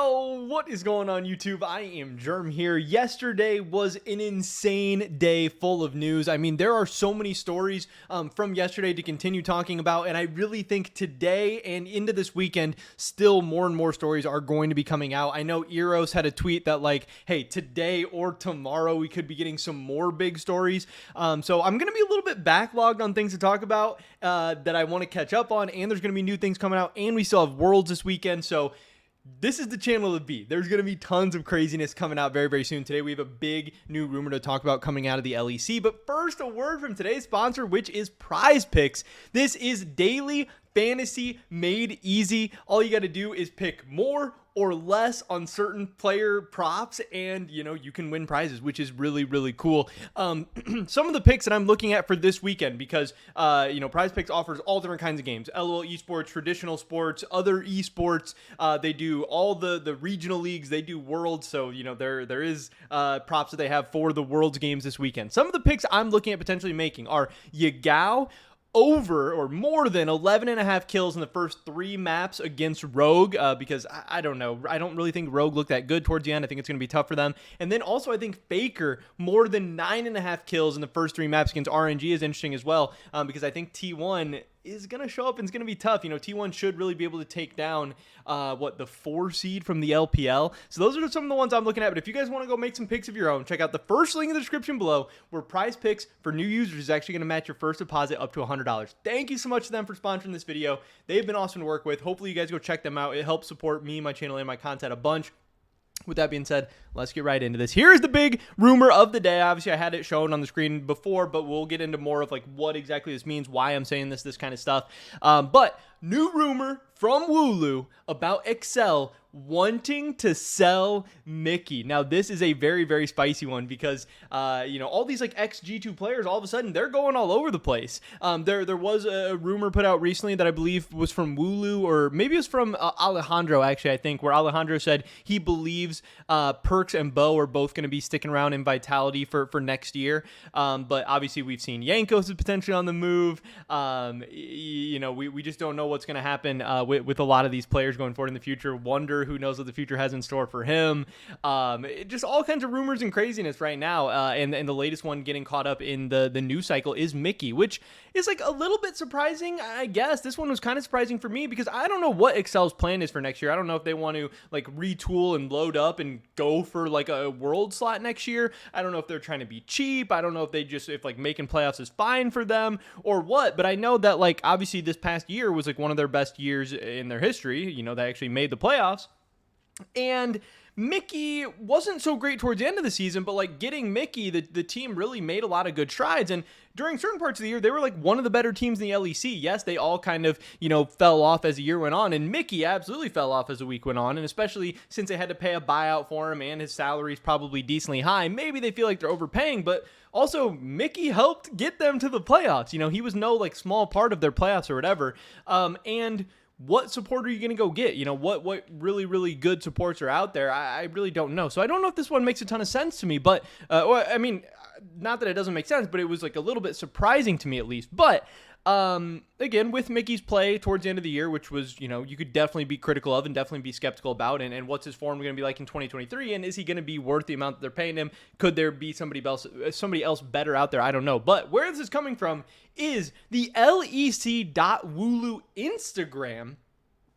Yo, what is going on YouTube? I am Germ here. Yesterday was an insane day full of news. I mean, there are so many stories from yesterday to continue talking about, and I really think today and into this weekend, still more and more stories are going to be coming out. I know Eros had a tweet that like, hey, today or tomorrow we could be getting some more big stories. So I'm going to be a little bit backlogged on things to talk about that I want to catch up on, and there's going to be new things coming out, and we still have Worlds this weekend, so this is the channel to be. There's going to be tons of craziness coming out very, very soon. Today, we have a big new rumor to talk about coming out of the LEC. But first, a word from today's sponsor, which is Prize Picks. This is daily fantasy made easy. All you got to do is pick more or less on certain player props, and you can win prizes, which is really, really cool. Some of the picks that I'm looking at for this weekend, because Prize Picks offers all different kinds of games: LOL esports, traditional sports, other esports. They do all the regional leagues. They do Worlds, so there is props that they have for the Worlds games this weekend. Some of the picks I'm looking at potentially making are Yagao over or more than 11.5 kills in the first 3 maps against Rogue, because I don't know. I don't really think Rogue looked that good towards the end. I think it's going to be tough for them. And then also I think Faker more than 9.5 kills in the first 3 maps against RNG is interesting as well, because I think T1 is going to show up and it's going to be tough. T1 should really be able to take down the 4 seed from the LPL. So those are some of the ones I'm looking at. But if you guys want to go make some picks of your own, check out the first link in the description below, where Prize Picks for new users is actually going to match your first deposit up to $100. Thank you so much to them for sponsoring this video. They've been awesome to work with. Hopefully you guys go check them out. It helps support me, my channel, and my content a bunch. With that being said, let's get right into this. Here is the big rumor of the day. Obviously, I had it shown on the screen before, but we'll get into more of like what exactly this means, why I'm saying this kind of stuff. But new rumor from Wulu about Excel wanting to sell Mikyx. Now, this is a very, very spicy one because, all these like XG2 players, all of a sudden, they're going all over the place. There was a rumor put out recently that I believe was from Wulu, or maybe it was from Alejandro, actually, I think, where Alejandro said he believes Perks and Bo are both going to be sticking around in Vitality for next year. But obviously, we've seen Yankos is potentially on the move. We just don't know what's going to happen with a lot of these players going forward in the future. Wonder who knows what the future has in store for him. Just all kinds of rumors and craziness right now. And the latest one getting caught up in the news cycle is Mikyx, which is like a little bit surprising, I guess. This one was kind of surprising for me because I don't know what Excel's plan is for next year. I don't know if they want to like retool and load up and go for like a world slot next year. I don't know if they're trying to be cheap. I don't know if like making playoffs is fine for them or what. But I know that like obviously this past year was like one of their best years in their history. They actually made the playoffs. And Mikyx wasn't so great towards the end of the season, but like getting Mikyx, the team really made a lot of good strides. And during certain parts of the year, they were like one of the better teams in the LEC. Yes, they all kind of, fell off as the year went on, and Mikyx absolutely fell off as the week went on. And especially since they had to pay a buyout for him and his salary is probably decently high, maybe they feel like they're overpaying, but also Mikyx helped get them to the playoffs. He was no like small part of their playoffs or whatever. And what support are you going to go get? What really, really good supports are out there? I really don't know. So I don't know if this one makes a ton of sense to me, but, not that it doesn't make sense, but it was like a little bit surprising to me at least. But, again, with Mikyx's play towards the end of the year, which was, you could definitely be critical of and definitely be skeptical about, and what's his form going to be like in 2023, and is he going to be worth the amount that they're paying him? Could there be somebody else better out there? I don't know. But where this is coming from is the lec.wulu Instagram.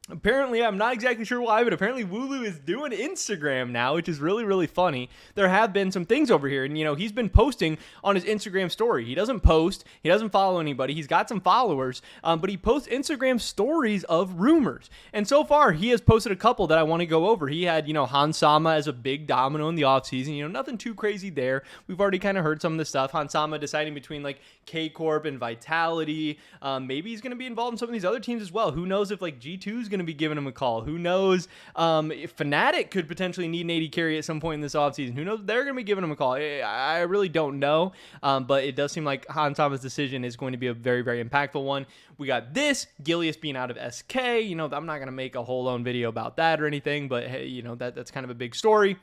Apparently, I'm not exactly sure why, but apparently Wulu is doing Instagram now, which is really, really funny. There have been some things over here, and, he's been posting on his Instagram story. He doesn't post. He doesn't follow anybody. He's got some followers, but he posts Instagram stories of rumors. And so far, he has posted a couple that I want to go over. He had, Hansama as a big domino in the offseason. Nothing too crazy there. We've already kind of heard some of the stuff. Hansama deciding between, like, K-Corp and Vitality. Maybe he's going to be involved in some of these other teams as well. Who knows if, like, G2 is going to be giving him a call? Who knows if Fnatic could potentially need an AD carry at some point in this offseason? Who knows? They're going to be giving him a call. I really don't know, but it does seem like Hansama's decision is going to be a very, very impactful one. We got this, Gilius being out of SK. I'm not going to make a whole own video about that or anything, but hey, that's kind of a big story.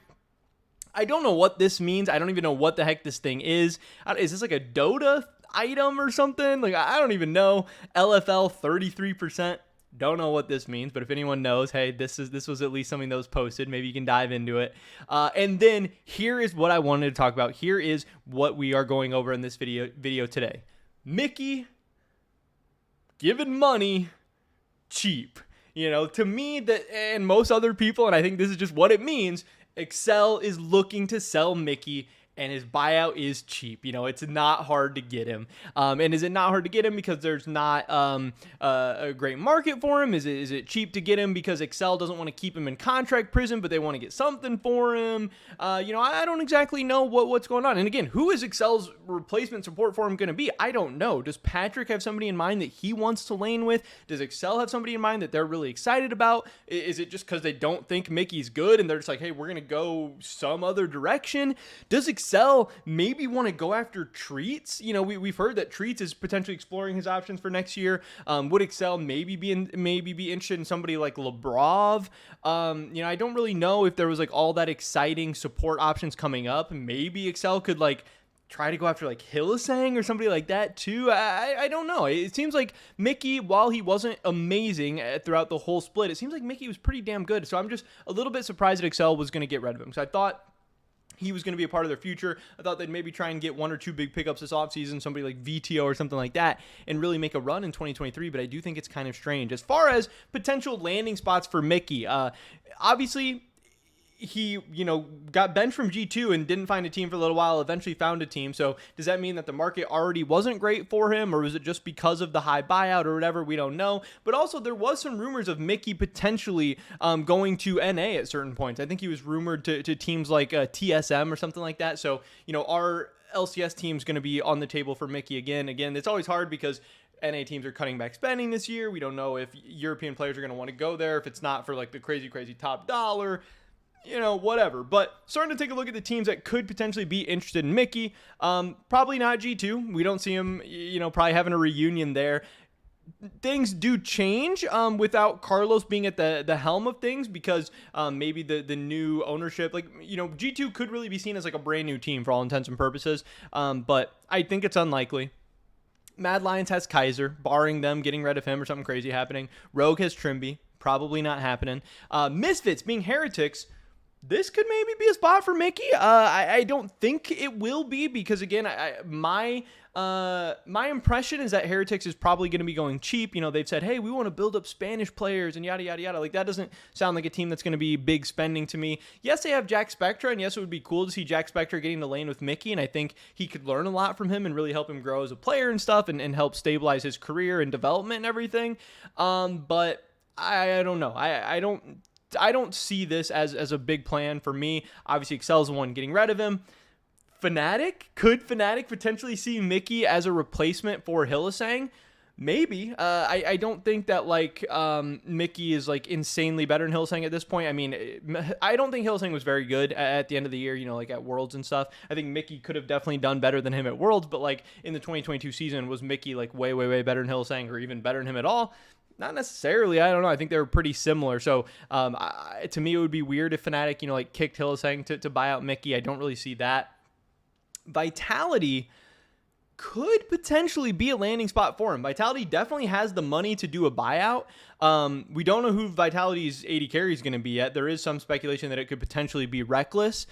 I don't know what this means. I don't even know what the heck this thing is. Is this like a Dota item or something? Like, I don't even know. LFL 33%. Don't know what this means, but if anyone knows, hey, this was at least something that was posted. Maybe you can dive into it. And then here is what I wanted to talk about. Here is what we are going over in this video today. Mickey giving money cheap. To me, that and most other people, and I think this is just what it means, Excel is looking to sell Mickey, and his buyout is cheap. It's not hard to get him. And is it not hard to get him because there's not a great market for him? Is it cheap to get him because Excel doesn't want to keep him in contract prison, but they want to get something for him? I don't exactly know what's going on. And again, who is Excel's replacement support for him going to be? I don't know. Does Patrick have somebody in mind that he wants to lane with? Does Excel have somebody in mind that they're really excited about? Is it just because they don't think Mickey's good and they're just like, hey, we're going to go some other direction? Does Excel maybe want to go after Treats? We've heard that Treats is potentially exploring his options for next year. Would Excel maybe be interested in somebody like Lebrov? I don't really know if there was like all that exciting support options coming up. Maybe Excel could like try to go after like Hylissang or somebody like that too. I don't know. It seems like Mickey, while he wasn't amazing throughout the whole split, it seems like Mickey was pretty damn good. So I'm just a little bit surprised that Excel was going to get rid of him. So I thought he was going to be a part of their future. I thought they'd maybe try and get one or two big pickups this offseason, somebody like VTO or something like that, and really make a run in 2023, but I do think it's kind of strange. As far as potential landing spots for Mickey, obviously he, got benched from G2 and didn't find a team for a little while, eventually found a team. So does that mean that the market already wasn't great for him, or was it just because of the high buyout or whatever? We don't know. But also there was some rumors of Mickey potentially going to NA at certain points. I think he was rumored to teams like TSM or something like that. So, our LCS team's going to be on the table for Mickey again. Again, it's always hard because NA teams are cutting back spending this year. We don't know if European players are going to want to go there, if it's not for like the crazy top dollar. Whatever. But starting to take a look at the teams that could potentially be interested in Mickey. Probably not G2. We don't see him, probably having a reunion there. Things do change without Carlos being at the helm of things, because maybe the new ownership, G2 could really be seen as like a brand new team for all intents and purposes. But I think it's unlikely. Mad Lions has Kaiser, barring them getting rid of him or something crazy happening. Rogue has Trimby, probably not happening. Misfits being Heretics, this could maybe be a spot for Mickey. I don't think it will be, because again, my impression is that Heretics is probably going to be going cheap. They've said, hey, we want to build up Spanish players and yada, yada, yada. Like, that doesn't sound like a team that's going to be big spending to me. Yes, they have Jack Spectra, and yes, it would be cool to see Jack Spectra getting to lane with Mickey, and I think he could learn a lot from him and really help him grow as a player and stuff, and help stabilize his career and development and everything. But I don't know. I don't see this as a big plan for me. Obviously, Excel's the one getting rid of him. Could Fnatic potentially see Mickey as a replacement for Hylissang? Maybe. I don't think that Mickey is like insanely better than Hylissang at this point. I mean, I don't think Hylissang was very good at the end of the year, like at Worlds and stuff. I think Mickey could have definitely done better than him at Worlds, but like in the 2022 season, was Mickey like way, way, way better than Hylissang, or even better than him at all? Not necessarily. I don't know. I think they were pretty similar. So to me, it would be weird if Fnatic, kicked Hylissang to buy out Mickey. I don't really see that. Vitality could potentially be a landing spot for him. Vitality definitely has the money to do a buyout. We don't know who Vitality's AD carry is going to be yet. There is some speculation that it could potentially be Reckless.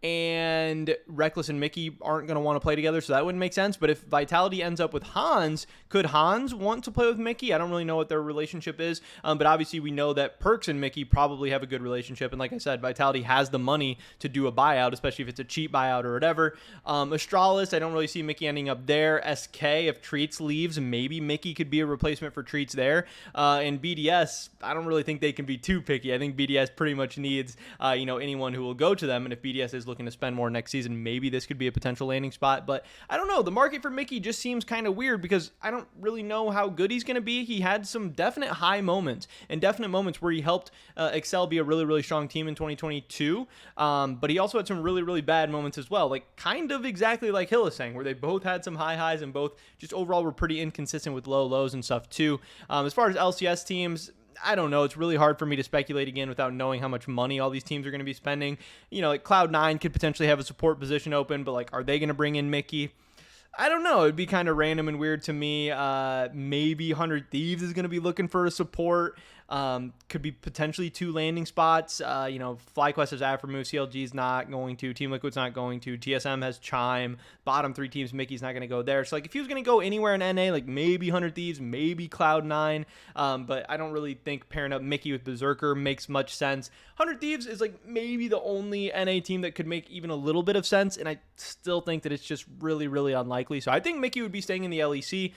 And Reckless and Mickey aren't going to want to play together, so that wouldn't make sense. But if Vitality ends up with Hans, could Hans want to play with Mickey? I don't really know what their relationship is, but obviously we know that Perks and Mickey probably have a good relationship. And like I said, Vitality has the money to do a buyout, especially if it's a cheap buyout or whatever. Astralis, I don't really see Mickey ending up there. SK, if Treats leaves, maybe Mickey could be a replacement for Treats there. And BDS, I don't really think they can be too picky. I think BDS pretty much needs, anyone who will go to them. And if BDS is looking to spend more next season, maybe this could be a potential landing spot. But I don't know. The market for Mickey just seems kind of weird, because I don't really know how good he's going to be. He had some definite high moments and definite moments where he helped Excel be a really, really strong team in 2022. But he also had some really, really bad moments as well. Like kind of exactly like Hylissang, where they both had some high highs and both just overall were pretty inconsistent with low lows and stuff too. As far as LCS teams, I don't know. It's really hard for me to speculate again without knowing how much money all these teams are going to be spending. Like Cloud9 could potentially have a support position open, but like, are they going to bring in Mickey? I don't know. It'd be kind of random and weird to me. Maybe 100 Thieves is going to be looking for a support. Could be potentially 2 landing spots. FlyQuest has Aftermove. CLG's not going to. Team Liquid's not going to. TSM has Chime. Bottom 3 teams, Mikyx not going to go there. So, like, if he was going to go anywhere in NA, like maybe 100 Thieves, maybe Cloud9. But I don't really think pairing up Mickey with Berserker makes much sense. 100 Thieves is, like, maybe the only NA team that could make even a little bit of sense. And I still think that it's just really, really unlikely. So I think Mickey would be staying in the LEC.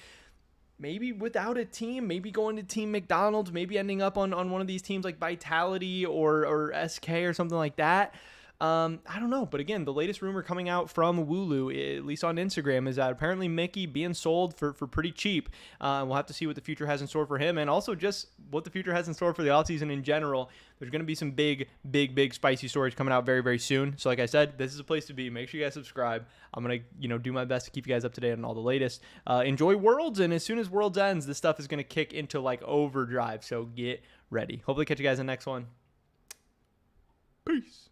Maybe without a team, maybe going to Team McDonald's, maybe ending up on one of these teams like Vitality or SK or something like that. I don't know. But again, the latest rumor coming out from Wulu, at least on Instagram, is that apparently Mickey being sold for pretty cheap. We'll have to see what the future has in store for him, and also just what the future has in store for the offseason in general. There's going to be some big spicy stories coming out very, very soon. So like I said, this is a place to be. Make sure you guys subscribe. I'm going to, do my best to keep you guys up to date on all the latest. Enjoy Worlds, and as soon as Worlds ends, this stuff is going to kick into like overdrive. So get ready. Hopefully catch you guys in the next one. Peace.